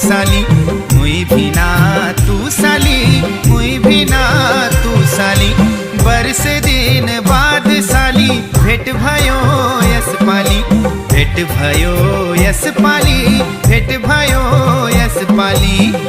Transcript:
साली, मुई भी ना तू साली, मुई भी ना तू साली। बरसे दिन बाद साली भेट भयो यस पाली, भेट भयो यस पाली, भेट भयो यस पाली।